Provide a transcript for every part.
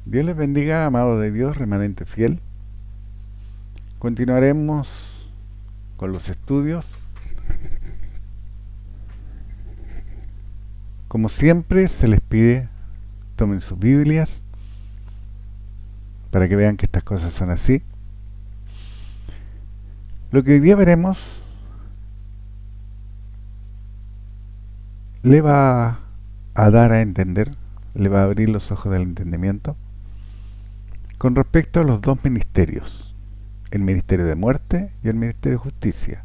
Dios les bendiga, amado de Dios, remanente fiel. Continuaremos con los estudios. Como siempre, se les pide, tomen sus Biblias para que vean que estas cosas son así. Lo que hoy día veremos le va a dar a entender, le va a abrir los ojos del entendimiento con respecto a los dos ministerios, el ministerio de muerte y el ministerio de justicia.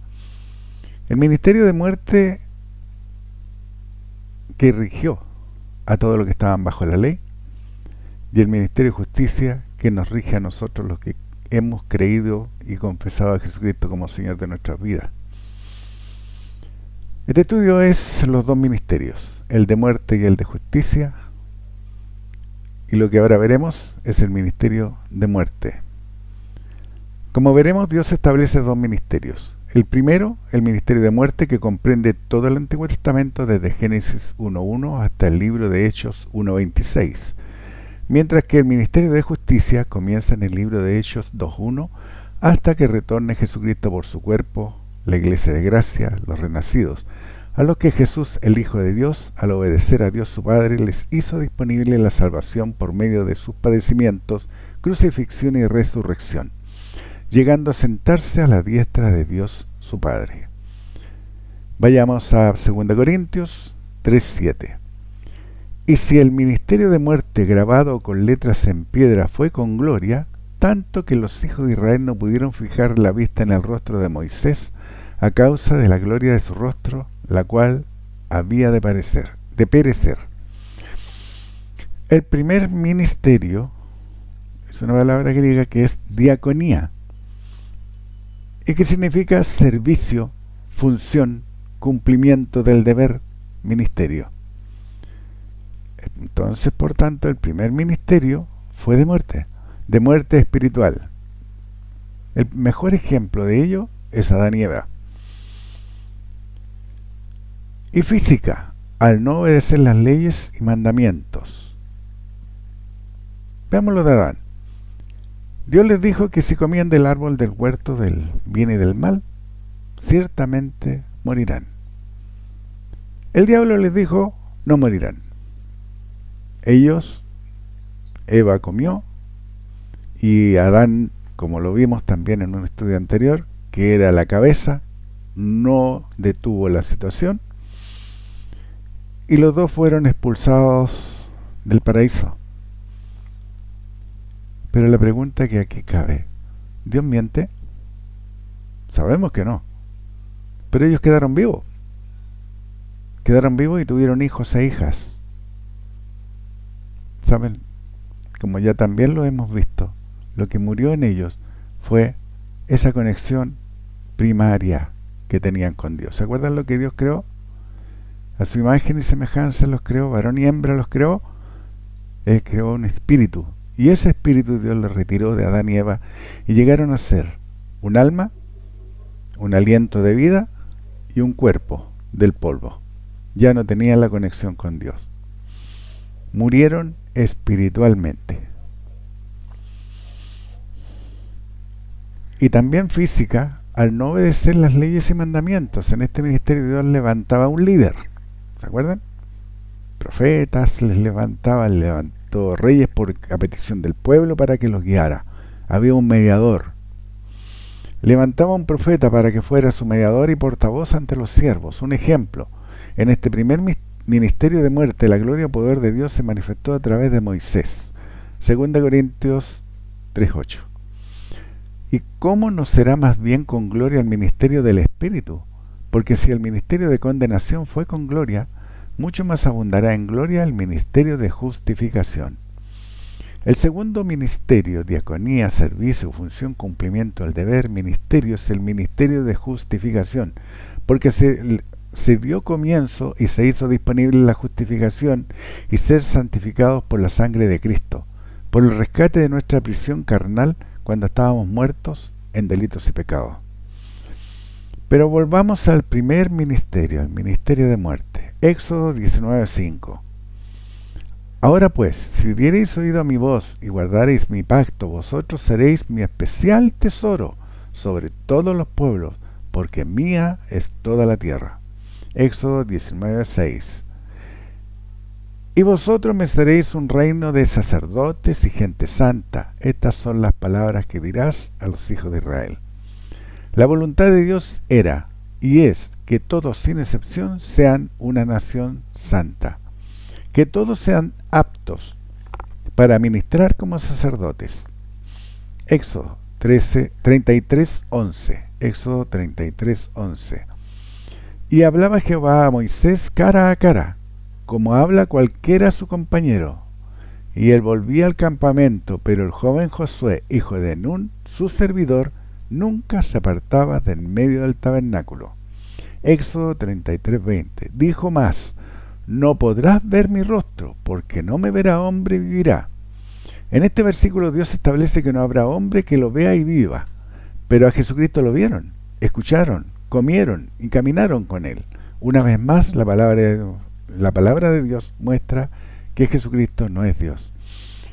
El ministerio de muerte que rigió a todo lo que estaban bajo la ley, y el ministerio de justicia que nos rige a nosotros los que hemos creído y confesado a Jesucristo como Señor de nuestras vidas. Este estudio es los dos ministerios, el de muerte y el de justicia, y lo que ahora veremos es el ministerio de muerte. Como veremos, Dios establece dos ministerios. El primero, el ministerio de muerte, que comprende todo el Antiguo Testamento desde Génesis 1.1 hasta el libro de Hechos 1.26, mientras que el ministerio de justicia comienza en el libro de Hechos 2.1 hasta que retorne Jesucristo por su cuerpo, la iglesia de gracia, los renacidos, a los que Jesús, el Hijo de Dios, al obedecer a Dios su Padre, les hizo disponible la salvación por medio de sus padecimientos, crucifixión y resurrección, llegando a sentarse a la diestra de Dios su Padre. Vayamos a 2 Corintios 3:7. Y si el ministerio de muerte grabado con letras en piedra fue con gloria, tanto que los hijos de Israel no pudieron fijar la vista en el rostro de Moisés a causa de la gloria de su rostro, la cual había de perecer. El primer ministerio es una palabra griega que es diaconía, y que significa servicio, función, cumplimiento del deber, ministerio. Entonces, por tanto, el primer ministerio fue de muerte espiritual. El mejor ejemplo de ello es Adán y Eva. Y física, al no obedecer las leyes y mandamientos. Veamos lo de Adán. Dios les dijo que si comían del árbol del huerto del bien y del mal, ciertamente morirán. El diablo les dijo, no morirán. Eva comió, y Adán, como lo vimos también en un estudio anterior, que era la cabeza, no detuvo la situación, y los dos fueron expulsados del paraíso. Pero la pregunta que aquí cabe, ¿Dios miente? Sabemos que no. Pero ellos quedaron vivos. Quedaron vivos y tuvieron hijos e hijas. ¿Saben? Como ya también lo hemos visto, lo que murió en ellos fue esa conexión primaria que tenían con Dios. ¿Se acuerdan lo que Dios creó? A su imagen y semejanza los creó, varón y hembra los creó. Él creó un espíritu, y ese espíritu Dios le retiró de Adán y Eva, y llegaron a ser un alma, un aliento de vida y un cuerpo del polvo. Ya no tenían la conexión con Dios. Murieron espiritualmente. Y también física, al no obedecer las leyes y mandamientos. En este ministerio Dios levantaba un líder. ¿Se acuerdan? Profetas levantó reyes a petición del pueblo para que los guiara. Había un mediador. Levantaba un profeta para que fuera su mediador y portavoz ante los siervos. Un ejemplo, en este primer ministerio de muerte, la gloria y poder de Dios se manifestó a través de Moisés. 2 Corintios 3:8. ¿Y cómo no será más bien con gloria el ministerio del Espíritu? Porque si el ministerio de condenación fue con gloria, mucho más abundará en gloria el ministerio de justificación. El segundo ministerio, diaconía, servicio, función, cumplimiento del deber, ministerio, es el ministerio de justificación, porque se dio comienzo y se hizo disponible la justificación y ser santificados por la sangre de Cristo, por el rescate de nuestra prisión carnal cuando estábamos muertos en delitos y pecados. Pero volvamos al primer ministerio, el ministerio de muerte. Éxodo 19:5. Ahora pues, si diereis oído a mi voz y guardareis mi pacto, vosotros seréis mi especial tesoro sobre todos los pueblos, porque mía es toda la tierra. Éxodo 19:6. Y vosotros me seréis un reino de sacerdotes y gente santa. Estas son las palabras que dirás a los hijos de Israel. La voluntad de Dios era y es que todos sin excepción sean una nación santa, que todos sean aptos para ministrar como sacerdotes. Éxodo 33:11. Éxodo 33:11. Y hablaba Jehová a Moisés cara a cara, como habla cualquiera a su compañero. Y él volvía al campamento, pero el joven Josué, hijo de Nun, su servidor, nunca se apartaba del medio del tabernáculo. Éxodo 33:20. Dijo más: no podrás ver mi rostro, porque no me verá hombre y vivirá. En este versículo Dios establece que no habrá hombre que lo vea y viva, pero a Jesucristo lo vieron, escucharon, comieron y caminaron con él. Una vez más, la palabra de Dios muestra que Jesucristo no es Dios.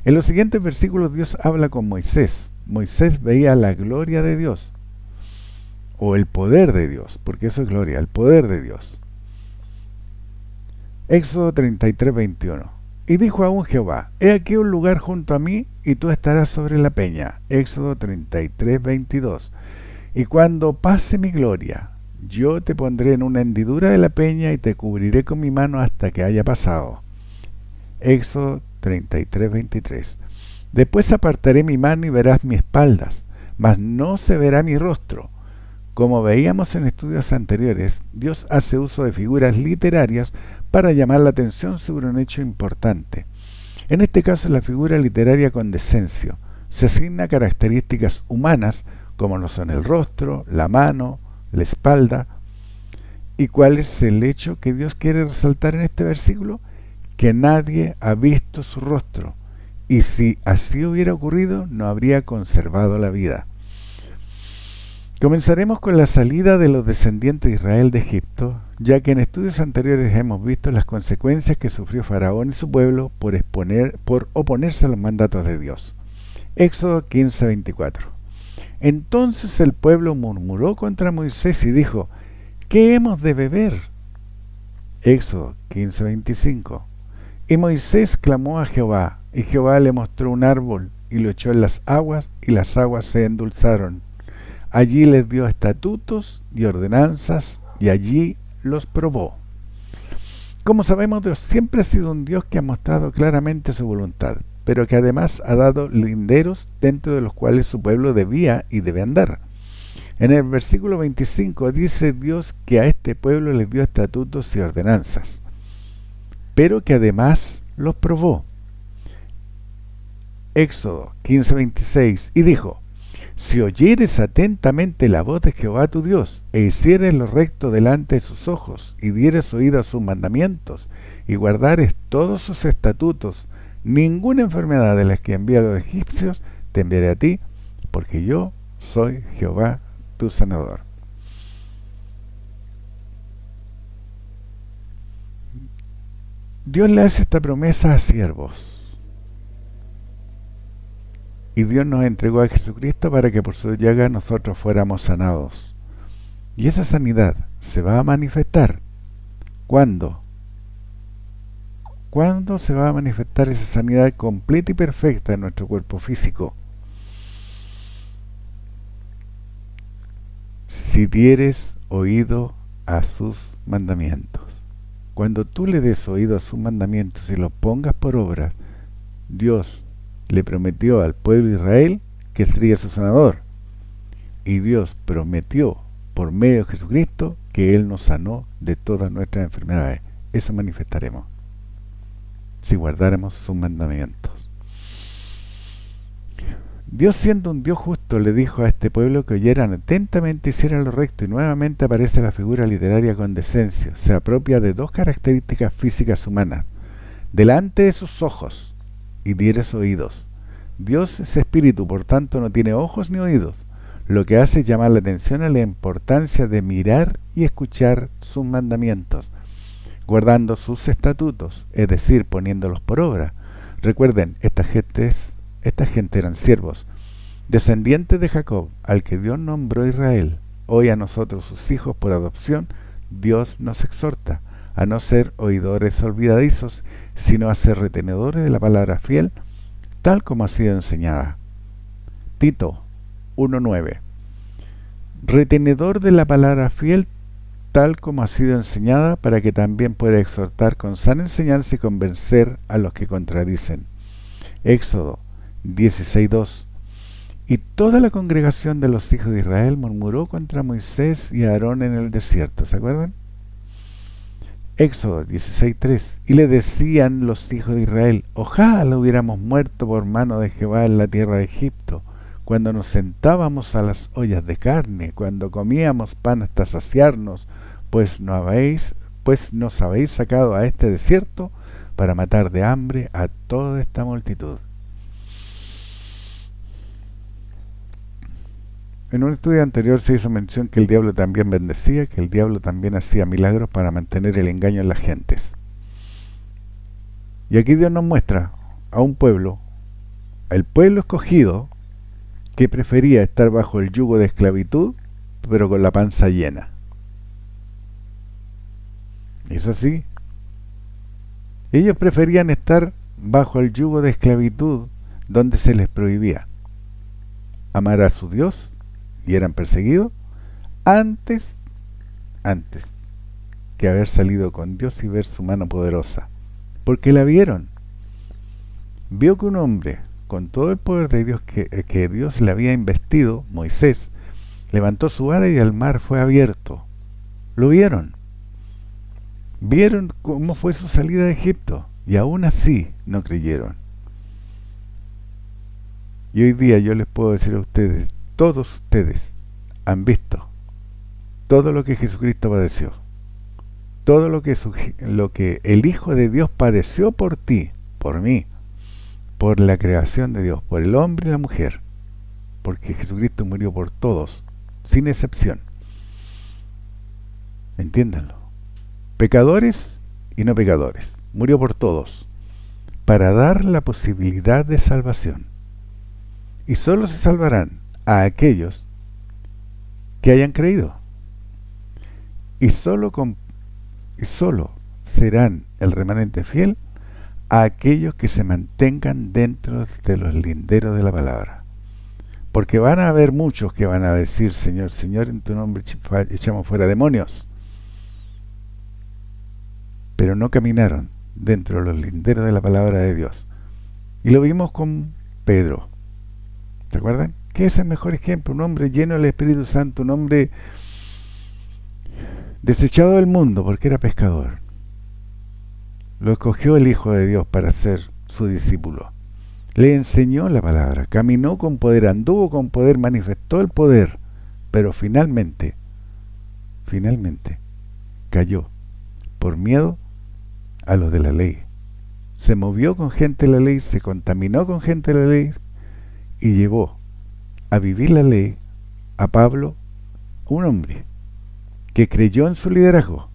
En los siguientes versículos Dios habla con Moisés. Moisés veía la gloria de Dios, o el poder de Dios, porque eso es gloria, el poder de Dios. Éxodo 33:21. Y dijo aún Jehová: he aquí un lugar junto a mí, y tú estarás sobre la peña. Éxodo 33:22. Y cuando pase mi gloria, yo te pondré en una hendidura de la peña y te cubriré con mi mano hasta que haya pasado. Éxodo 33:23. Después apartaré mi mano y verás mis espaldas, mas no se verá mi rostro. Como veíamos en estudios anteriores, Dios hace uso de figuras literarias para llamar la atención sobre un hecho importante. En este caso, la figura literaria con Decencio se asigna características humanas como lo son el rostro, la mano, la espalda. ¿Y cuál es el hecho que Dios quiere resaltar en este versículo? Que nadie ha visto su rostro, y si así hubiera ocurrido, no habría conservado la vida. Comenzaremos con la salida de los descendientes de Israel de Egipto, ya que en estudios anteriores hemos visto las consecuencias que sufrió Faraón y su pueblo por oponerse a los mandatos de Dios. Éxodo 15:24. Entonces el pueblo murmuró contra Moisés y dijo: ¿qué hemos de beber? Éxodo 15:25. Y Moisés clamó a Jehová, y Jehová le mostró un árbol, y lo echó en las aguas, y las aguas se endulzaron. Allí les dio estatutos y ordenanzas, y allí los probó. Como sabemos, Dios siempre ha sido un Dios que ha mostrado claramente su voluntad, pero que además ha dado linderos dentro de los cuales su pueblo debía y debe andar. En el versículo 25 dice Dios que a este pueblo les dio estatutos y ordenanzas, pero que además los probó. Éxodo 15:26. Y dijo: si oyeres atentamente la voz de Jehová tu Dios, e hicieres lo recto delante de sus ojos, y dieres oído a sus mandamientos, y guardares todos sus estatutos, ninguna enfermedad de las que envía a los egipcios te enviaré a ti, porque yo soy Jehová tu sanador. Dios le hace esta promesa a siervos. Y Dios nos entregó a Jesucristo para que por su llaga nosotros fuéramos sanados. Y esa sanidad se va a manifestar. ¿Cuándo? ¿Cuándo se va a manifestar esa sanidad completa y perfecta en nuestro cuerpo físico? Si dieres oído a sus mandamientos. Cuando tú le des oído a sus mandamientos y los pongas por obra, Dios le prometió al pueblo de Israel que sería su sanador. Y Dios prometió por medio de Jesucristo que Él nos sanó de todas nuestras enfermedades. Eso manifestaremos si guardáramos sus mandamientos. Dios, siendo un Dios justo, le dijo a este pueblo que oyeran atentamente y hicieran lo recto, y nuevamente aparece la figura literaria con Decencio. Se apropia de dos características físicas humanas: delante de sus ojos y dieres oídos. Dios es espíritu, por tanto no tiene ojos ni oídos. Lo que hace es llamar la atención a la importancia de mirar y escuchar sus mandamientos. guardando sus estatutos, es decir, poniéndolos por obra. Recuerden, esta gente eran siervos, descendientes de Jacob, al que Dios nombró Israel. Hoy a nosotros, sus hijos por adopción, Dios nos exhorta a no ser oidores olvidadizos, sino a ser retenedores de la palabra fiel, tal como ha sido enseñada. Tito 1:9. Retenedor de la palabra fiel, tal como ha sido enseñada, para que también pueda exhortar con sana enseñanza y convencer a los que contradicen. Éxodo 16:2. Y toda la congregación de los hijos de Israel murmuró contra Moisés y Aarón en el desierto. ¿Se acuerdan? Éxodo 16:3. Y le decían los hijos de Israel: ojalá hubiéramos muerto por mano de Jehová en la tierra de Egipto, cuando nos sentábamos a las ollas de carne, cuando comíamos pan hasta saciarnos, pues nos habéis sacado a este desierto para matar de hambre a toda esta multitud. En un estudio anterior se hizo mención que el diablo también bendecía, que el diablo también hacía milagros para mantener el engaño en las gentes. Y aquí Dios nos muestra a un pueblo, el pueblo escogido, que prefería estar bajo el yugo de esclavitud, pero con la panza llena. ¿Es así? Ellos preferían estar bajo el yugo de esclavitud, donde se les prohibía amar a su Dios, y eran perseguidos, antes que haber salido con Dios y ver su mano poderosa, porque la vieron. Vio que un hombre con todo el poder de Dios que Dios le había investido, Moisés, levantó su vara y el mar fue abierto. Lo vieron cómo fue su salida de Egipto, y aún así no creyeron. Y hoy día yo les puedo decir a ustedes, todos ustedes han visto todo lo que Jesucristo padeció, todo lo que el Hijo de Dios padeció por ti, por mí, por la creación de Dios, por el hombre y la mujer, porque Jesucristo murió por todos, sin excepción. Entiéndanlo. Pecadores y no pecadores. Murió por todos, para dar la posibilidad de salvación. Y solo se salvarán a aquellos que hayan creído. Y solo serán el remanente fiel a aquellos que se mantengan dentro de los linderos de la palabra. Porque van a haber muchos que van a decir: Señor, Señor, en tu nombre echamos fuera demonios. Pero no caminaron dentro de los linderos de la palabra de Dios. Y lo vimos con Pedro. ¿Se acuerdan? ¿Qué es el mejor ejemplo? Un hombre lleno del Espíritu Santo, un hombre desechado del mundo porque era pescador. Lo escogió el Hijo de Dios para ser su discípulo. Le enseñó la palabra, caminó con poder, anduvo con poder, manifestó el poder, pero finalmente cayó por miedo a los de la ley. Se movió con gente de la ley, se contaminó con gente de la ley y llevó a vivir la ley a Pablo, un hombre que creyó en su liderazgo.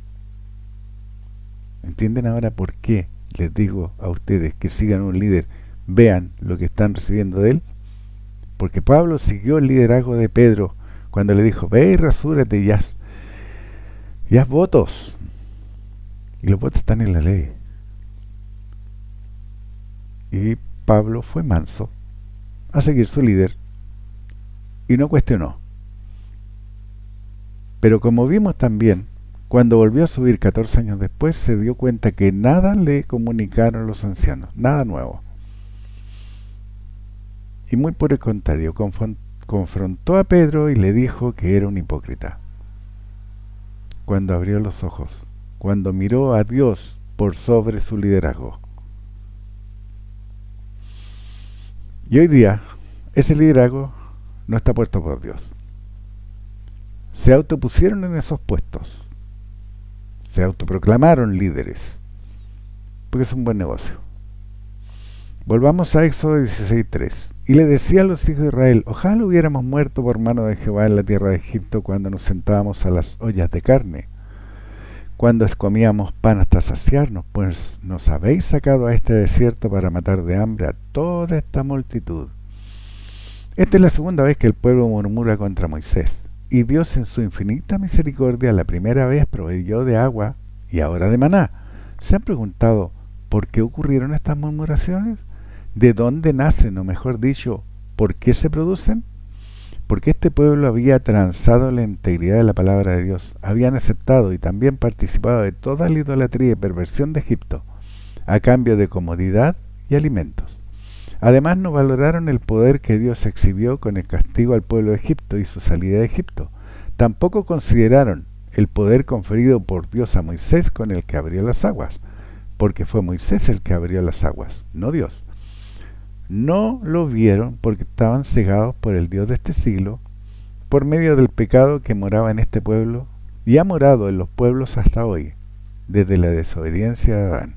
¿Entienden ahora por qué les digo a ustedes que sigan un líder? Vean lo que están recibiendo de él. Porque Pablo siguió el liderazgo de Pedro cuando le dijo: ve y rasúrate y haz votos. Y los votos están en la ley. Y Pablo fue manso a seguir su líder y no cuestionó. Pero como vimos también, cuando volvió a subir 14 años después, se dio cuenta que nada le comunicaron los ancianos, nada nuevo. Y muy por el contrario, confrontó a Pedro y le dijo que era un hipócrita. Cuando abrió los ojos, cuando miró a Dios por sobre su liderazgo. Y hoy día, ese liderazgo no está puesto por Dios. Se autopusieron en esos puestos. Se autoproclamaron líderes. Porque es un buen negocio. Volvamos a Éxodo 16:3. Y le decía a los hijos de Israel: ojalá hubiéramos muerto por mano de Jehová en la tierra de Egipto, cuando nos sentábamos a las ollas de carne, cuando comíamos pan hasta saciarnos, pues nos habéis sacado a este desierto para matar de hambre a toda esta multitud. Esta es la segunda vez que el pueblo murmura contra Moisés, y Dios en su infinita misericordia la primera vez proveyó de agua y ahora de maná. ¿Se han preguntado por qué ocurrieron estas murmuraciones? ¿De dónde nacen, o mejor dicho, por qué se producen? Porque este pueblo había transado la integridad de la palabra de Dios, habían aceptado y también participado de toda la idolatría y perversión de Egipto, a cambio de comodidad y alimentos. Además, no valoraron el poder que Dios exhibió con el castigo al pueblo de Egipto y su salida de Egipto. Tampoco consideraron el poder conferido por Dios a Moisés con el que abrió las aguas, porque fue Moisés el que abrió las aguas, no Dios. No lo vieron porque estaban cegados por el Dios de este siglo, por medio del pecado que moraba en este pueblo y ha morado en los pueblos hasta hoy, desde la desobediencia de Adán.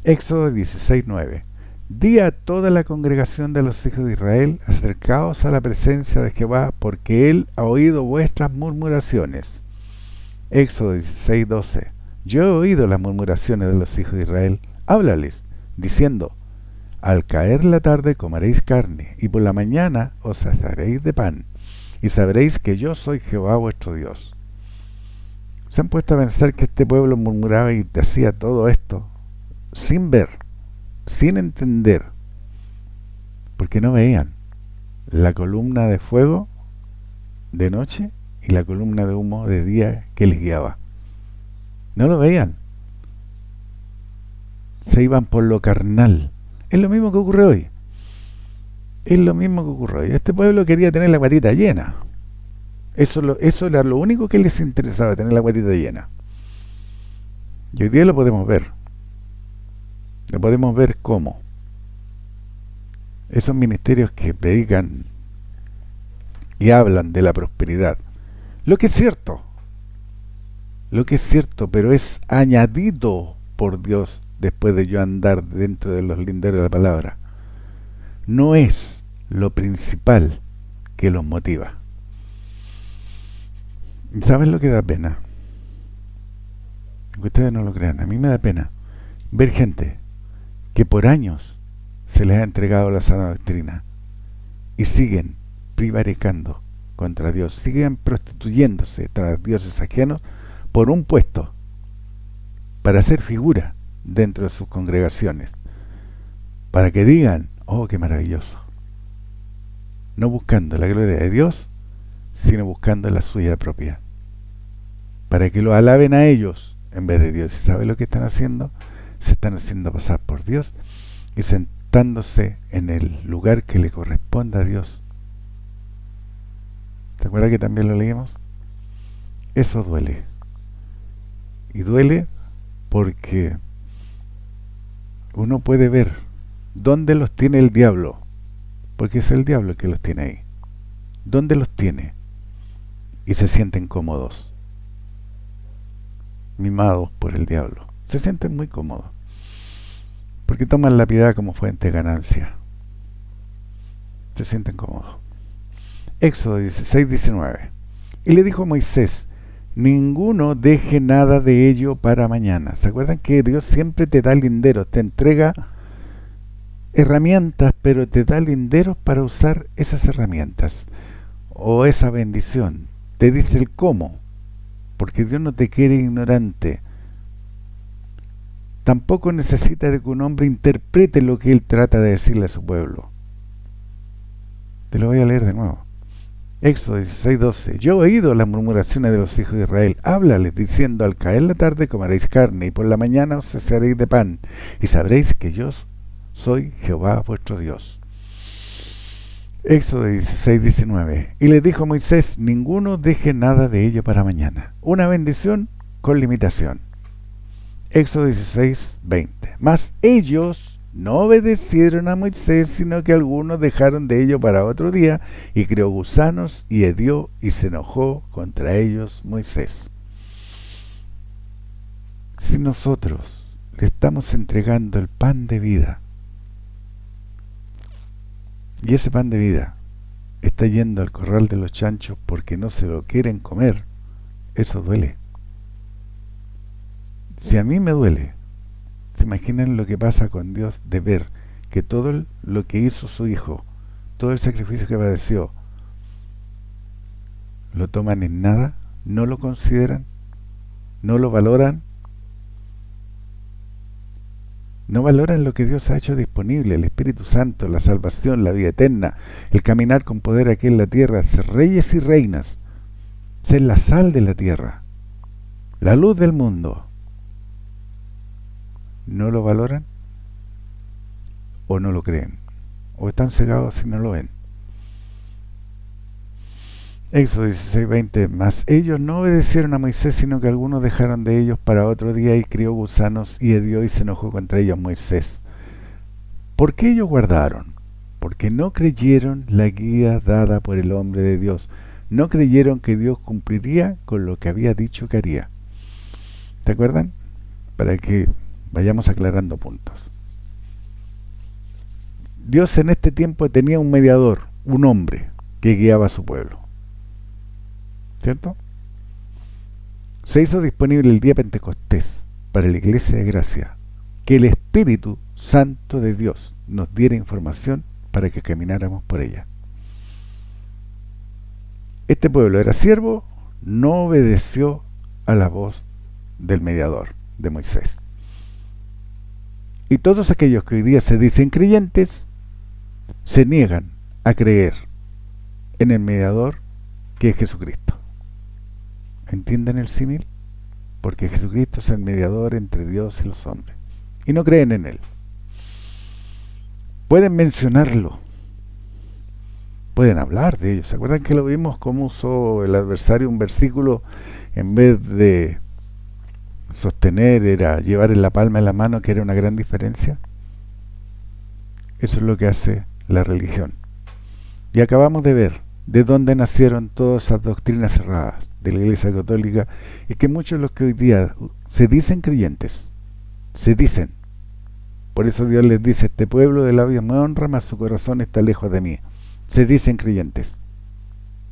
Éxodo 16:9. Di a toda la congregación de los hijos de Israel: acercaos a la presencia de Jehová, porque él ha oído vuestras murmuraciones. Éxodo 16:12. Yo he oído las murmuraciones de los hijos de Israel, háblales, diciendo: al caer la tarde comeréis carne, y por la mañana os saciaréis de pan, y sabréis que yo soy Jehová vuestro Dios. ¿Se han puesto a pensar que este pueblo murmuraba y hacía todo esto sin ver, sin entender, porque no veían la columna de fuego de noche y la columna de humo de día que les guiaba? No lo veían. Se iban por lo carnal. Es lo mismo que ocurre hoy. Es lo mismo que ocurre hoy. Este pueblo quería tener la guatita llena. Eso era lo único que les interesaba, tener la guatita llena. Y hoy día lo podemos ver. Lo podemos ver cómo esos ministerios que predican y hablan de la prosperidad, lo que es cierto, pero es añadido por Dios después de yo andar dentro de los linderos de la palabra. No es lo principal que los motiva. ¿Saben lo que da pena? Aunque ustedes no lo crean, a mí me da pena ver gente que por años se les ha entregado la sana doctrina y siguen prevaricando contra Dios, siguen prostituyéndose tras dioses ajenos por un puesto, para hacer figura dentro de sus congregaciones, para que digan: oh, qué maravilloso, no buscando la gloria de Dios, sino buscando la suya propia, para que lo alaben a ellos en vez de Dios. ¿Y sabe lo que están haciendo? Se están haciendo pasar por Dios y sentándose en el lugar que le corresponde a Dios. ¿Te acuerdas que también lo leímos? Eso duele. Y duele porque uno puede ver dónde los tiene el diablo, porque es el diablo el que los tiene ahí. ¿Dónde los tiene? Y se sienten cómodos, mimados por el diablo. Se sienten muy cómodos, porque toman la piedad como fuente de ganancia. Se sienten cómodos. Éxodo 16:19. Y le dijo a Moisés: ninguno deje nada de ello para mañana. ¿Se acuerdan que Dios siempre te da linderos, te entrega herramientas, pero te da linderos para usar esas herramientas o esa bendición? Te dice el cómo, porque Dios no te quiere ignorante. Tampoco necesita de que un hombre interprete lo que él trata de decirle a su pueblo. Te lo voy a leer de nuevo. Éxodo 16:12. Yo he oído las murmuraciones de los hijos de Israel. Háblales diciendo: al caer la tarde comeréis carne, y por la mañana os saciaréis de pan, y sabréis que yo soy Jehová vuestro Dios. Éxodo 16:19. Y le dijo Moisés: ninguno deje nada de ello para mañana. Una bendición con limitación. Éxodo 16:20. Mas ellos no obedecieron a Moisés, sino que algunos dejaron de ello para otro día, y crió gusanos y hedió, y se enojó contra ellos Moisés. Si nosotros le estamos entregando el pan de vida, y ese pan de vida está yendo al corral de los chanchos porque no se lo quieren comer, eso duele. Si a mí me duele, ¿se imaginan lo que pasa con Dios de ver que todo lo que hizo su Hijo, todo el sacrificio que padeció, lo toman en nada, no lo consideran, no lo valoran? No valoran lo que Dios ha hecho disponible, el Espíritu Santo, la salvación, la vida eterna, el caminar con poder aquí en la tierra, ser reyes y reinas, ser la sal de la tierra, la luz del mundo. ¿No lo valoran? ¿O no lo creen? ¿O están cegados y no lo ven? Éxodo 16:20. Mas ellos no obedecieron a Moisés, sino que algunos dejaron de ellos para otro día, y crió gusanos y hedió y se enojó contra ellos Moisés. ¿Por qué ellos guardaron? Porque no creyeron la guía dada por el hombre de Dios. No creyeron que Dios cumpliría con lo que había dicho que haría. ¿Te acuerdan? Para que vayamos aclarando puntos. Dios en este tiempo tenía un mediador, un hombre que guiaba a su pueblo, ¿cierto? Se hizo disponible el día Pentecostés para la Iglesia de Gracia, que el Espíritu Santo de Dios nos diera información para que camináramos por ella. Este pueblo era siervo, no obedeció a la voz del mediador, de Moisés. Y todos aquellos que hoy día se dicen creyentes, se niegan a creer en el mediador que es Jesucristo. ¿Entienden el símil? Porque Jesucristo es el mediador entre Dios y los hombres. Y no creen en Él. Pueden mencionarlo. Pueden hablar de ello. ¿Se acuerdan que lo vimos cómo usó el adversario un versículo en vez de sostener, era llevar en la palma de la mano, que era una gran diferencia? Eso es lo que hace la religión. Y acabamos de ver de dónde nacieron todas esas doctrinas cerradas de la Iglesia Católica, y que muchos de los que hoy día se dicen creyentes, se dicen. Por eso Dios les dice: este pueblo de labios me honra, mas su corazón está lejos de mí. Se dicen creyentes,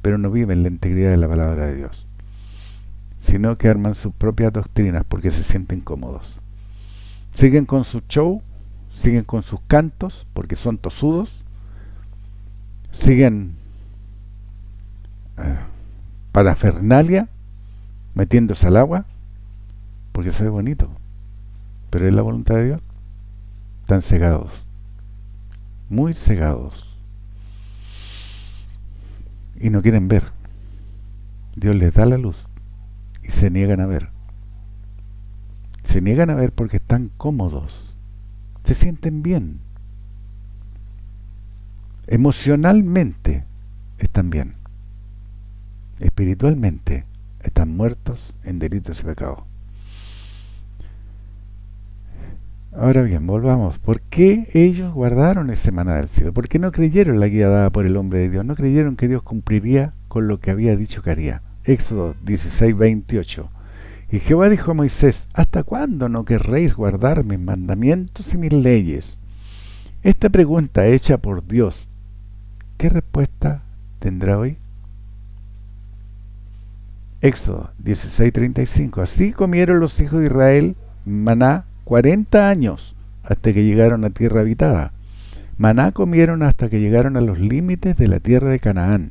pero no viven la integridad de la palabra de Dios, sino que arman sus propias doctrinas porque se sienten cómodos. Siguen con su show, siguen con sus cantos porque son tosudos, siguen parafernalia, metiéndose al agua porque se ve bonito, pero es la voluntad de Dios. Están cegados, muy cegados, y no quieren ver. Dios les da la luz y se niegan a ver. Se niegan a ver porque están cómodos, se sienten bien, emocionalmente están bien, espiritualmente están muertos en delitos y pecados. Ahora bien, volvamos. ¿Por qué ellos guardaron ese maná del cielo? ¿Por qué no creyeron la guía dada por el hombre de Dios? No creyeron que Dios cumpliría con lo que había dicho que haría. Éxodo 16:28. Y Jehová dijo a Moisés: ¿hasta cuándo no querréis guardar mis mandamientos y mis leyes? Esta pregunta hecha por Dios, ¿qué respuesta tendrá hoy? Éxodo 16:35. Así comieron los hijos de Israel maná 40 años hasta que llegaron a tierra habitada. Maná comieron hasta que llegaron a los límites de la tierra de Canaán.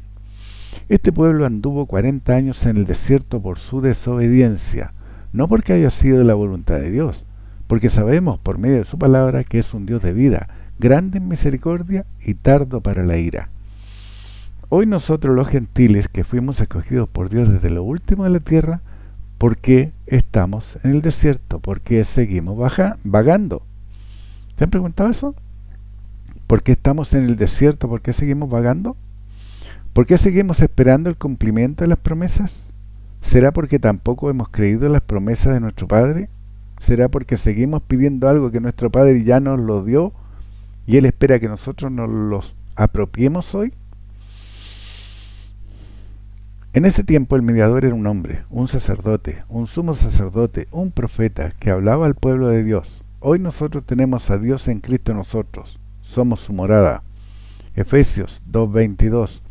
Este pueblo anduvo 40 años en el desierto por su desobediencia, no porque haya sido la voluntad de Dios, porque sabemos por medio de su palabra que es un Dios de vida, grande en misericordia y tardo para la ira. Hoy nosotros los gentiles que fuimos escogidos por Dios desde lo último de la tierra, ¿por qué estamos en el desierto? ¿Por qué seguimos vagando? ¿Te han preguntado eso? ¿Por qué estamos en el desierto? ¿Por qué seguimos vagando? ¿Por qué seguimos esperando el cumplimiento de las promesas? ¿Será porque tampoco hemos creído en las promesas de nuestro Padre? ¿Será porque seguimos pidiendo algo que nuestro Padre ya nos lo dio y Él espera que nosotros nos los apropiemos hoy? En ese tiempo el mediador era un hombre, un sacerdote, un sumo sacerdote, un profeta que hablaba al pueblo de Dios. Hoy nosotros tenemos a Dios en Cristo nosotros, somos su morada. Efesios 2:22.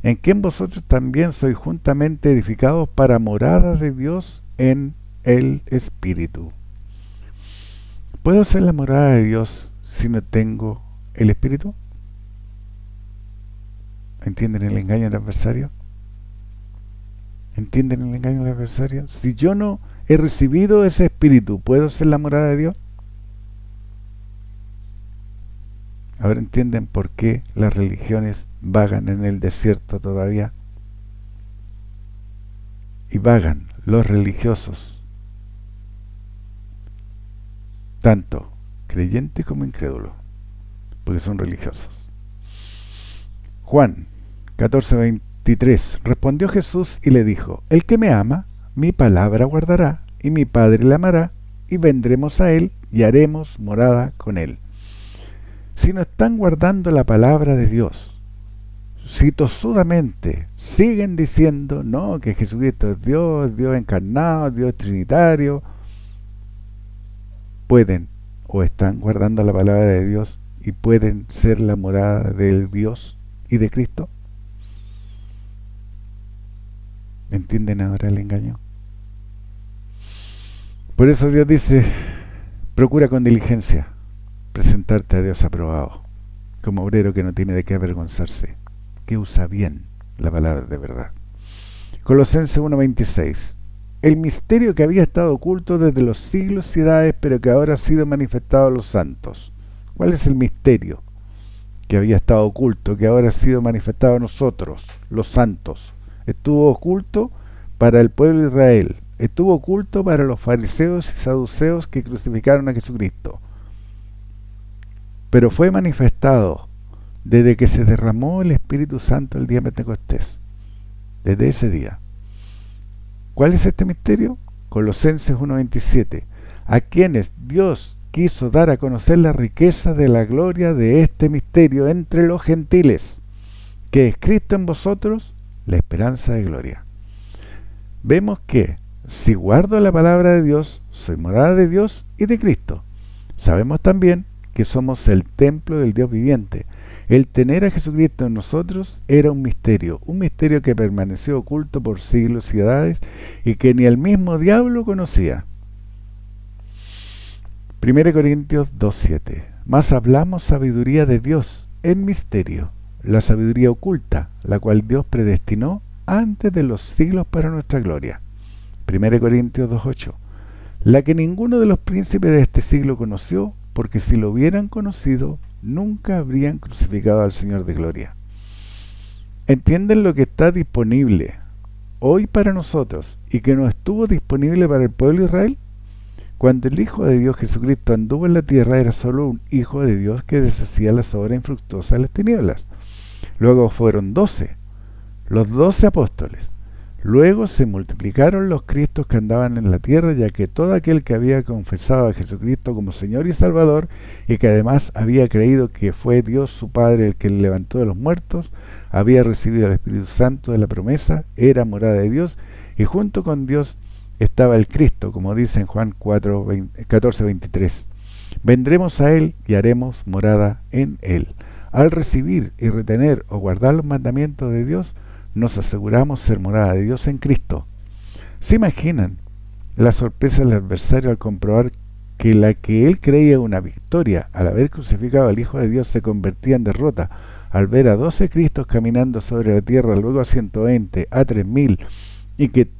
En quien vosotros también sois juntamente edificados para morada de Dios en el Espíritu. ¿Puedo ser la morada de Dios si no tengo el Espíritu? ¿Entienden el engaño del adversario? ¿Entienden el engaño del adversario? Si yo no he recibido ese Espíritu, ¿puedo ser la morada de Dios? Ahora entienden por qué las religiones vagan en el desierto todavía. Y vagan los religiosos, tanto creyentes como incrédulos, porque son religiosos. Juan 14:23. Respondió Jesús y le dijo: el que me ama, mi palabra guardará, y mi Padre le amará, y vendremos a él y haremos morada con él. Si no están guardando la palabra de Dios, si tosudamente siguen diciendo no, que Jesucristo es Dios, Dios encarnado, Dios trinitario, pueden o están guardando la palabra de Dios y pueden ser la morada del Dios y de Cristo. ¿Entienden ahora el engaño? Por eso Dios dice: procura con diligencia presentarte a Dios aprobado, como obrero que no tiene de qué avergonzarse, que usa bien la palabra de verdad. Colosenses 1:26. El misterio que había estado oculto desde los siglos y edades, pero que ahora ha sido manifestado a los santos. ¿Cuál es el misterio que había estado oculto, que ahora ha sido manifestado a nosotros, los santos? Estuvo oculto para el pueblo de Israel, estuvo oculto para los fariseos y saduceos que crucificaron a Jesucristo, pero fue manifestado desde que se derramó el Espíritu Santo el día de Pentecostés, desde ese día. ¿Cuál es este misterio? Colosenses 1:27. A quienes Dios quiso dar a conocer la riqueza de la gloria de este misterio entre los gentiles, que es Cristo en vosotros, la esperanza de gloria. Vemos que si guardo la palabra de Dios, soy morada de Dios y de Cristo. Sabemos también que somos el templo del Dios viviente. El tener a Jesucristo en nosotros era un misterio que permaneció oculto por siglos y edades y que ni el mismo diablo conocía. 1 Corintios 2:7. Mas hablamos sabiduría de Dios en misterio, la sabiduría oculta, la cual Dios predestinó antes de los siglos para nuestra gloria. 1 Corintios 2:8. La que ninguno de los príncipes de este siglo conoció, porque si lo hubieran conocido, nunca habrían crucificado al Señor de gloria. ¿Entienden lo que está disponible hoy para nosotros y que no estuvo disponible para el pueblo de Israel? Cuando el Hijo de Dios Jesucristo anduvo en la tierra, era solo un Hijo de Dios que deshacía las obras infructuosas de las tinieblas. Luego fueron 12, los 12 apóstoles. Luego se multiplicaron los Cristos que andaban en la tierra, ya que todo aquel que había confesado a Jesucristo como Señor y Salvador, y que además había creído que fue Dios su Padre el que le levantó de los muertos, había recibido el Espíritu Santo de la promesa, era morada de Dios, y junto con Dios estaba el Cristo, como dice en Juan 14:23. Vendremos a Él y haremos morada en Él. Al recibir y retener o guardar los mandamientos de Dios, nos aseguramos ser morada de Dios en Cristo. ¿Se imaginan la sorpresa del adversario al comprobar que la que él creía una victoria al haber crucificado al Hijo de Dios se convertía en derrota al ver a 12 Cristos caminando sobre la tierra, luego a 120, a 3000, y que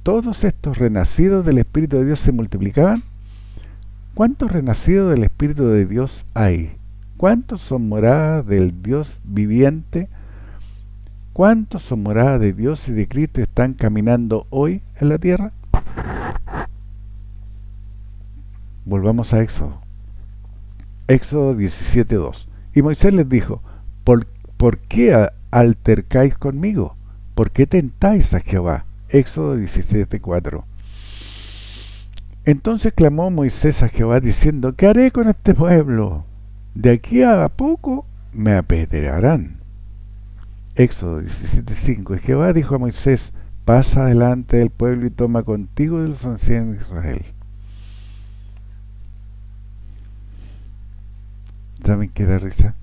todos estos renacidos del Espíritu de Dios se multiplicaban? ¿Cuántos renacidos del Espíritu de Dios hay? ¿Cuántos son moradas del Dios viviente? ¿Cuántos son moradas de Dios y de Cristo y están caminando hoy en la tierra? Volvamos a Éxodo. Éxodo 17:2. Y Moisés les dijo: ¿Por qué altercáis conmigo? ¿Por qué tentáis a Jehová? Éxodo 17:4. Entonces clamó Moisés a Jehová diciendo: ¿qué haré con este pueblo? De aquí a poco me apedrearán. Éxodo 17:5. Y Jehová dijo a Moisés: pasa delante del pueblo y toma contigo de los ancianos de Israel. ¿Saben qué da risa?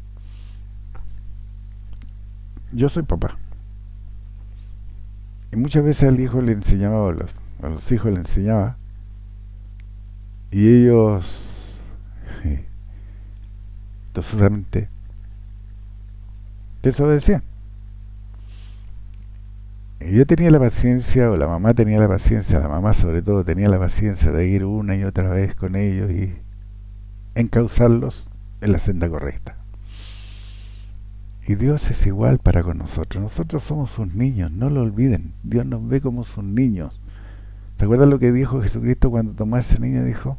Yo soy papá. Y muchas veces al hijo le enseñaba, a los hijos le enseñaba, y ellos forzosamente desobedecían. Y yo tenía la paciencia, o la mamá tenía la paciencia, la mamá sobre todo tenía la paciencia de ir una y otra vez con ellos y encauzarlos en la senda correcta. Y Dios es igual para con nosotros. Nosotros somos sus niños, no lo olviden. Dios nos ve como sus niños. ¿Se acuerdan lo que dijo Jesucristo cuando tomó a ese niño? Dijo,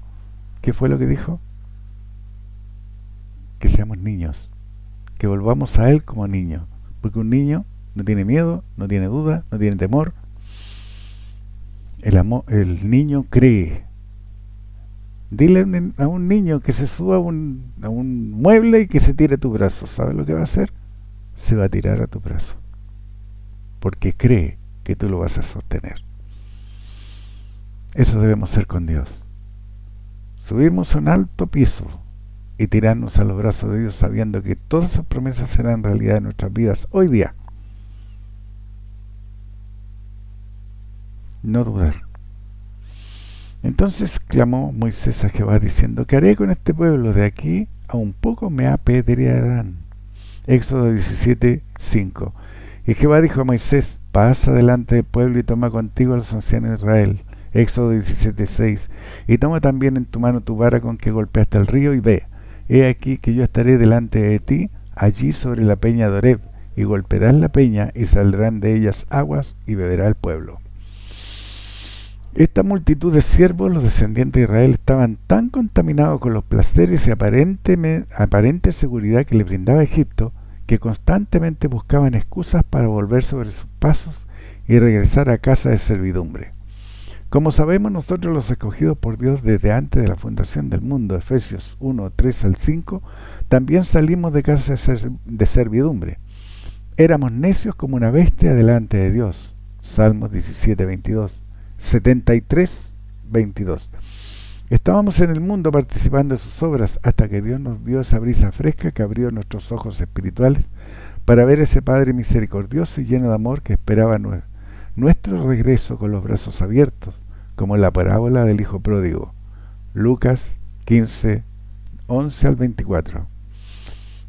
¿qué fue lo que dijo? Que seamos niños, que volvamos a Él como niños. Porque un niño no tiene miedo, no tiene duda, no tiene temor. El niño cree. Dile a un niño que se suba a un mueble y que se tire a tu brazo. ¿Sabes lo que va a hacer? Se va a tirar a tu brazo. Porque cree que tú lo vas a sostener. Eso debemos ser con Dios. Subirnos a un alto piso y tirarnos a los brazos de Dios sabiendo que todas esas promesas serán realidad en nuestras vidas hoy día. No dudar. Entonces clamó Moisés a Jehová diciendo, ¿qué haré con este pueblo? De aquí a un poco me apedrearán. Éxodo 17:5. Y Jehová dijo a Moisés, pasa delante del pueblo y toma contigo a los ancianos de Israel. Éxodo 17:6. Y toma también en tu mano tu vara con que golpeaste el río y ve, he aquí que yo estaré delante de ti, allí sobre la peña de Horeb, y golpearás la peña y saldrán de ellas aguas y beberá el pueblo. Esta multitud de siervos, los descendientes de Israel, estaban tan contaminados con los placeres y aparente seguridad que le brindaba Egipto, que constantemente buscaban excusas para volver sobre sus pasos y regresar a casa de servidumbre. Como sabemos nosotros los escogidos por Dios desde antes de la fundación del mundo, Efesios 1:3-5, también salimos de casa de servidumbre. Éramos necios como una bestia delante de Dios. Salmos 17:22. 73:22. Estábamos en el mundo participando de sus obras hasta que Dios nos dio esa brisa fresca que abrió nuestros ojos espirituales para ver ese Padre misericordioso y lleno de amor que esperaba nuestro regreso con los brazos abiertos, como en la parábola del Hijo Pródigo. Lucas 15:11-24.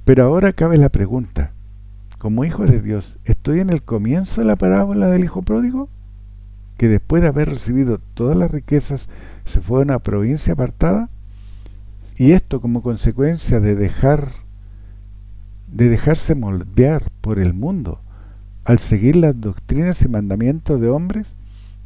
Pero ahora cabe la pregunta, como hijo de Dios, ¿estoy en el comienzo de la parábola del Hijo Pródigo? Que después de haber recibido todas las riquezas se fue a una provincia apartada, y esto como consecuencia de dejarse moldear por el mundo al seguir las doctrinas y mandamientos de hombres,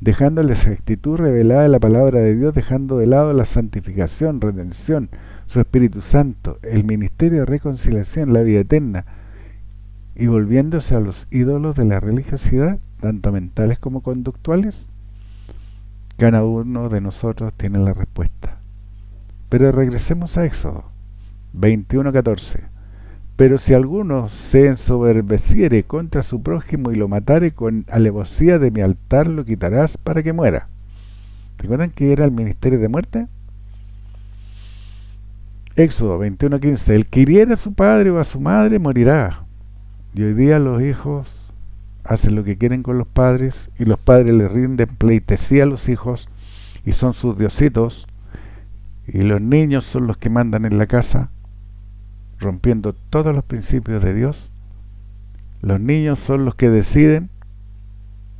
dejando la exactitud revelada de la palabra de Dios, dejando de lado la santificación, redención, su Espíritu Santo, el ministerio de reconciliación, la vida eterna, y volviéndose a los ídolos de la religiosidad, tanto mentales como conductuales. Cada uno de nosotros tiene la respuesta. Pero regresemos a Éxodo 21:14. Pero si alguno se ensoberbeciere contra su prójimo y lo matare, con alevosía de mi altar lo quitarás para que muera. ¿Recuerdan que era el ministerio de muerte? Éxodo 21:15. El que hiriere a su padre o a su madre morirá. Y hoy día los hijos hacen lo que quieren con los padres, y los padres les rinden pleitesía a los hijos y son sus diositos, y los niños son los que mandan en la casa, rompiendo todos los principios de Dios. Los niños son los que deciden,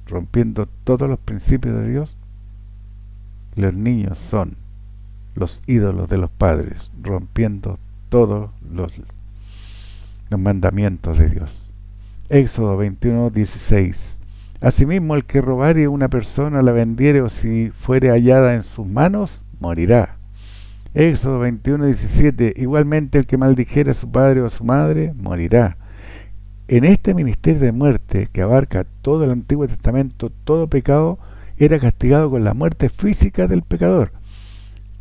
rompiendo todos los principios de Dios. Los niños son los ídolos de los padres, rompiendo todos los mandamientos de Dios. Éxodo 21:16. Asimismo, el que robare una persona, la vendiere, o si fuere hallada en sus manos, morirá. Éxodo 21:17. Igualmente, el que maldijere a su padre o a su madre, morirá. En este ministerio de muerte, que abarca todo el Antiguo Testamento, todo pecado era castigado con la muerte física del pecador.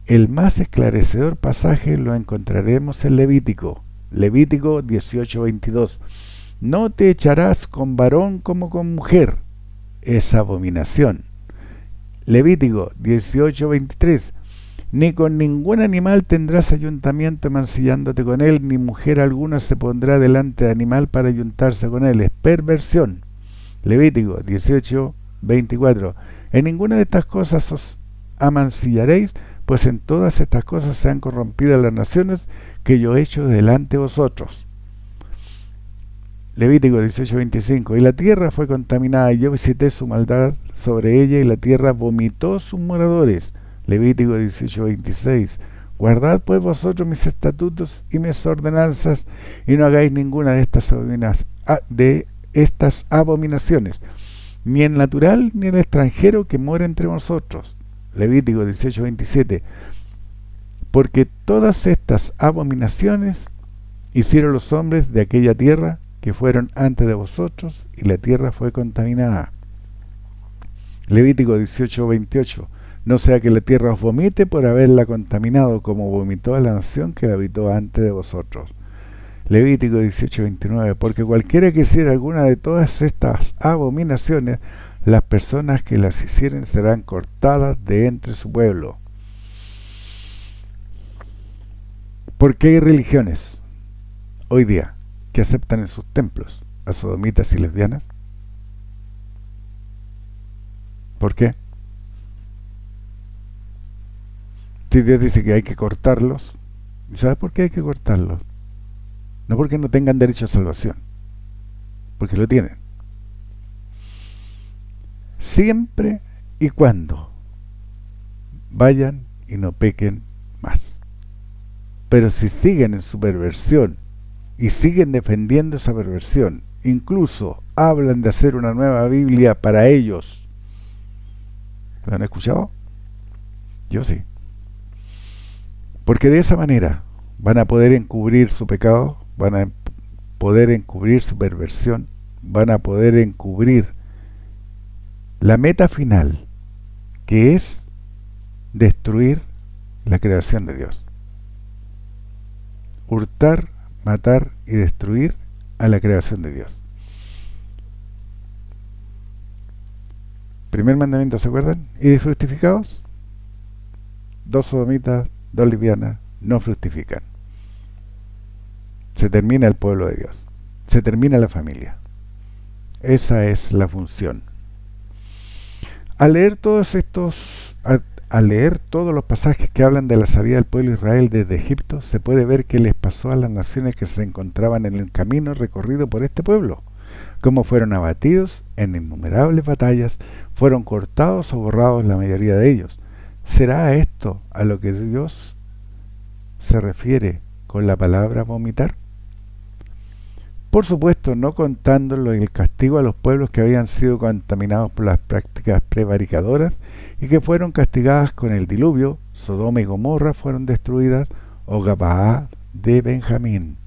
El más esclarecedor pasaje lo encontraremos en Levítico 18:22. No te echarás con varón como con mujer, es abominación. Levítico 18:23. Ni con ningún animal tendrás ayuntamiento mancillándote con él, ni mujer alguna se pondrá delante de animal para ayuntarse con él, es perversión. Levítico 18:24. En ninguna de estas cosas os amancillaréis, pues en todas estas cosas se han corrompido las naciones que yo he hecho delante de vosotros. Levítico 18:25. Y la tierra fue contaminada, y yo visité su maldad sobre ella, y la tierra vomitó sus moradores. Levítico 18:26. Guardad pues vosotros mis estatutos y mis ordenanzas, y no hagáis ninguna de estas abominaciones, ni el natural ni el extranjero que mora entre vosotros. Levítico 18:27. Porque todas estas abominaciones hicieron los hombres de aquella tierra que fueron antes de vosotros, y la tierra fue contaminada. Levítico 18:28. No sea que la tierra os vomite por haberla contaminado, como vomitó a la nación que la habitó antes de vosotros. Levítico 18:29. Porque cualquiera que hiciera alguna de todas estas abominaciones, las personas que las hicieren serán cortadas de entre su pueblo. Porque hay religiones hoy día que aceptan en sus templos a sodomitas y lesbianas. ¿Por qué? Si Dios dice que hay que cortarlos, ¿sabes por qué hay que cortarlos? No porque no tengan derecho a salvación, porque lo tienen. Siempre y cuando vayan y no pequen más. Pero si siguen en su perversión y siguen defendiendo esa perversión, incluso hablan de hacer una nueva Biblia para ellos. ¿Lo han escuchado? Yo sí. Porque de esa manera van a poder encubrir su pecado, van a poder encubrir su perversión, van a poder encubrir la meta final, que es destruir la creación de Dios. Hurtar, matar y destruir a la creación de Dios. Primer mandamiento, ¿se acuerdan? ¿Y de fructificados? 2 sodomitas, 2 lesbianas, no fructifican. Se termina el pueblo de Dios. Se termina la familia. Esa es la función. Al leer todos los pasajes que hablan de la salida del pueblo de Israel desde Egipto, se puede ver qué les pasó a las naciones que se encontraban en el camino recorrido por este pueblo, cómo fueron abatidos en innumerables batallas, fueron cortados o borrados la mayoría de ellos. ¿Será a esto a lo que Dios se refiere con la palabra vomitar? Por supuesto, no contándolo el castigo a los pueblos que habían sido contaminados por las prácticas prevaricadoras y que fueron castigadas con el diluvio. Sodoma y Gomorra fueron destruidas, o Gabaa de Benjamín.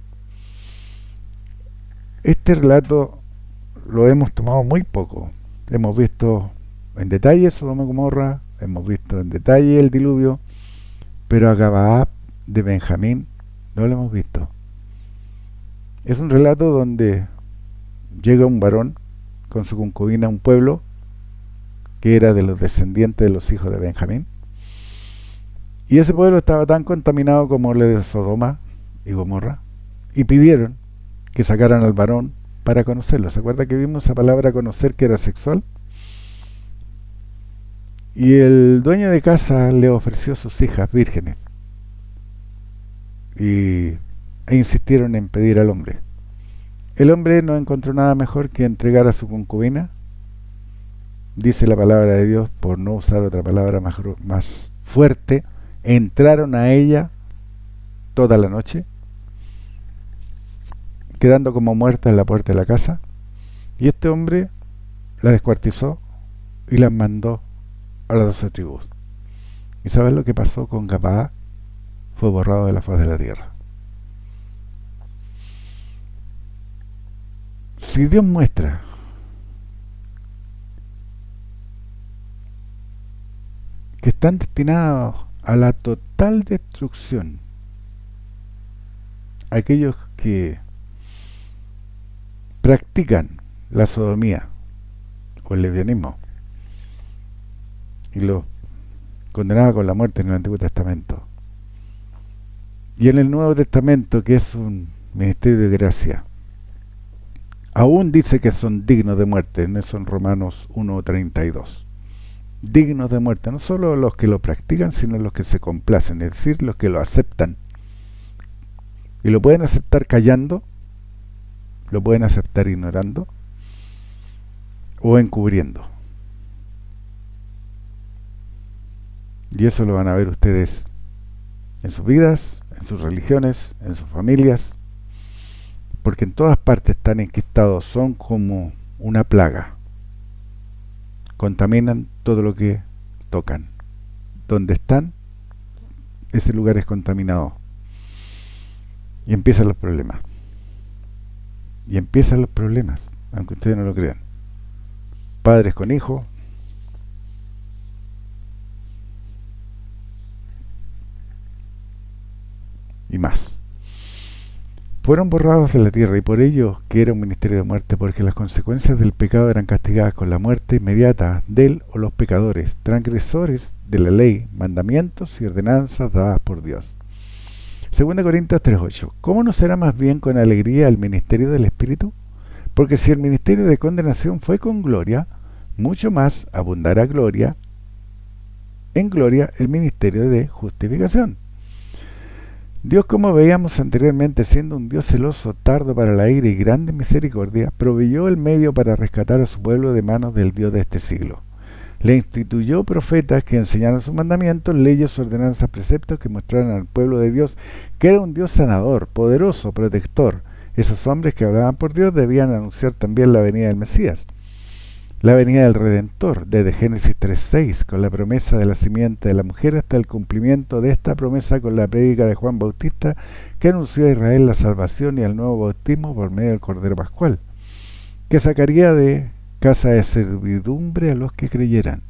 Este relato lo hemos tomado muy poco. Hemos visto en detalle Sodoma y Gomorra, hemos visto en detalle el diluvio, pero a Gabaa de Benjamín no lo hemos visto. Es un relato donde llega un varón con su concubina a un pueblo que era de los descendientes de los hijos de Benjamín, y ese pueblo estaba tan contaminado como el de Sodoma y Gomorra, y pidieron que sacaran al varón para conocerlo. ¿Se acuerda que vimos esa palabra conocer, que era sexual? Y el dueño de casa le ofreció sus hijas vírgenes, e insistieron en pedir al hombre. El hombre no encontró nada mejor que entregar a su concubina, dice la palabra de Dios, por no usar otra palabra más fuerte. Entraron a ella toda la noche, quedando como muerta en la puerta de la casa, y este hombre la descuartizó y las mandó a las 12 tribus. ¿Y sabes lo que pasó con Gabaa? Fue borrado de la faz de la tierra. Si Dios muestra que están destinados a la total destrucción aquellos que practican la sodomía o el lesbianismo, y los condenaba con la muerte en el Antiguo Testamento, y en el Nuevo Testamento, que es un ministerio de gracia, aún dice que son dignos de muerte. No son Romanos 1:32. Dignos de muerte, no solo los que lo practican, sino los que se complacen, es decir, los que lo aceptan. Y lo pueden aceptar callando, lo pueden aceptar ignorando o encubriendo. Y eso lo van a ver ustedes en sus vidas, en sus religiones, en sus familias, porque en todas partes están enquistados, son como una plaga. Contaminan todo lo que tocan. Donde están, ese lugar es contaminado. Y empiezan los problemas. Y empiezan los problemas, aunque ustedes no lo crean. Padres con hijos, y más. Fueron borrados de la tierra, y por ello que era un ministerio de muerte, porque las consecuencias del pecado eran castigadas con la muerte inmediata de él o los pecadores, transgresores de la ley, mandamientos y ordenanzas dadas por Dios. 2 Corintios 3:8. ¿Cómo no será más bien con alegría el ministerio del Espíritu? Porque si el ministerio de condenación fue con gloria, mucho más abundará en gloria el ministerio de justificación. Dios, como veíamos anteriormente, siendo un Dios celoso, tardo para la ira y grande misericordia, proveyó el medio para rescatar a su pueblo de manos del Dios de este siglo. Le instituyó profetas que enseñaran sus mandamientos, leyes, ordenanzas, preceptos que mostraran al pueblo de Dios que era un Dios sanador, poderoso, protector. Esos hombres que hablaban por Dios debían anunciar también la venida del Mesías, la venida del Redentor, desde Génesis 3:6, con la promesa de la simiente de la mujer hasta el cumplimiento de esta promesa con la prédica de Juan Bautista, que anunció a Israel la salvación y el nuevo bautismo por medio del Cordero Pascual, que sacaría de casa de servidumbre a los que creyeran.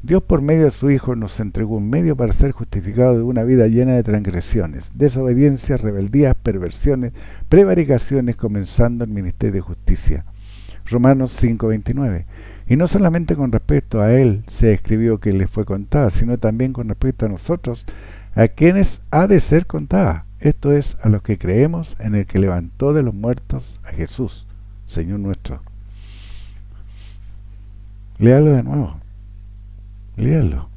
Dios, por medio de su Hijo, nos entregó un medio para ser justificados de una vida llena de transgresiones, desobediencias, rebeldías, perversiones, prevaricaciones, comenzando el ministerio de justicia. Romanos 5:29. Y no solamente con respecto a él se escribió que les fue contada, sino también con respecto a nosotros, a quienes ha de ser contada. Esto es, a los que creemos en el que levantó de los muertos a Jesús, Señor nuestro. Léalo de nuevo. Léalo.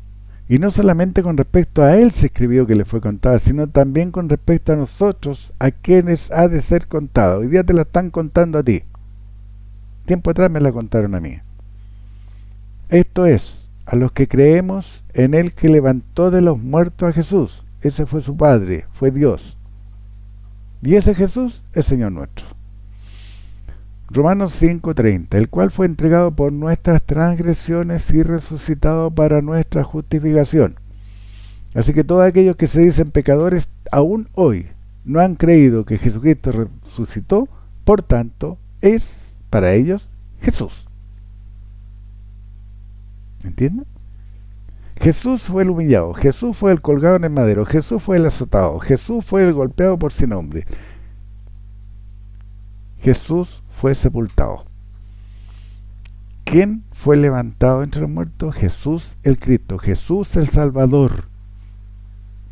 Y no solamente con respecto a él se escribió que le fue contada, sino también con respecto a nosotros, a quienes ha de ser contada. Hoy día te la están contando a ti. Tiempo atrás me la contaron a mí. Esto es, a los que creemos en el que levantó de los muertos a Jesús. Ese fue su Padre, fue Dios. Y ese Jesús es Señor nuestro. Romanos 5:30, el cual fue entregado por nuestras transgresiones y resucitado para nuestra justificación. Así que todos aquellos que se dicen pecadores, aún hoy, no han creído que Jesucristo resucitó, por tanto, es para ellos Jesús. ¿Entienden? Jesús fue el humillado, Jesús fue el colgado en el madero, Jesús fue el azotado, Jesús fue el golpeado por sin nombre. Jesús fue sepultado. ¿Quién fue levantado entre los muertos? Jesús el Cristo, Jesús el Salvador.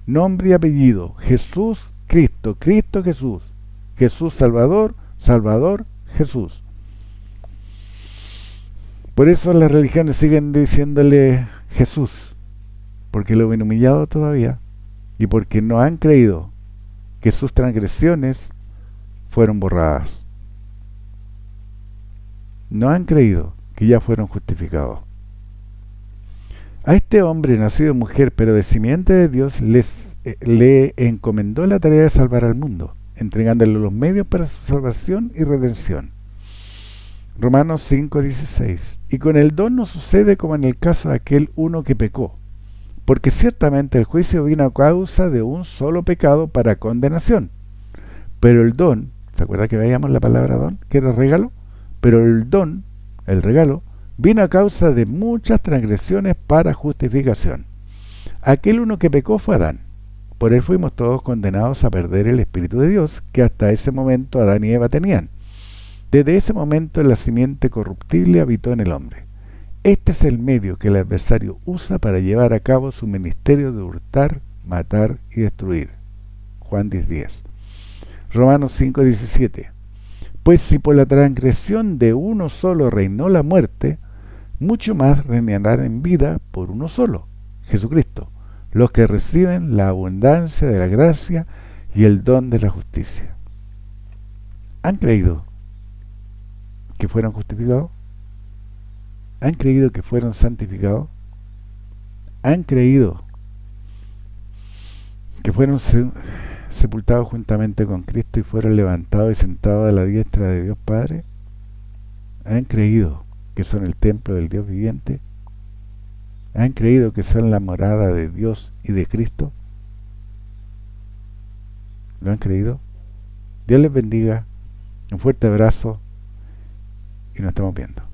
Nombre y apellido, Jesús Cristo, Cristo Jesús, Jesús Salvador, Salvador Jesús. Por eso las religiones siguen diciéndole Jesús, porque lo ven humillado todavía y porque no han creído que sus transgresiones fueron borradas. No han creído que ya fueron justificados. A este hombre nacido de mujer, pero de simiente de Dios, le encomendó la tarea de salvar al mundo, entregándole los medios para su salvación y redención. Romanos 5:16. Y con el don no sucede como en el caso de aquel uno que pecó, porque ciertamente el juicio vino a causa de un solo pecado para condenación. Pero el don, ¿se acuerda que veíamos la palabra don? Que era regalo. Pero el don, el regalo, vino a causa de muchas transgresiones para justificación. Aquel uno que pecó fue Adán. Por él fuimos todos condenados a perder el Espíritu de Dios que hasta ese momento Adán y Eva tenían. Desde ese momento la simiente corruptible habitó en el hombre. Este es el medio que el adversario usa para llevar a cabo su ministerio de hurtar, matar y destruir. Juan 10:10. Romanos 5:17. Pues si por la transgresión de uno solo reinó la muerte, mucho más reinarán en vida por uno solo, Jesucristo, los que reciben la abundancia de la gracia y el don de la justicia. ¿Han creído que fueron justificados? ¿Han creído que fueron santificados? ¿Han creído que fueron sepultados juntamente con Cristo y fueron levantados y sentados a la diestra de Dios Padre? ¿Han creído que son el templo del Dios viviente? ¿Han creído que son la morada de Dios y de Cristo? ¿Lo han creído? Dios les bendiga, un fuerte abrazo y nos estamos viendo.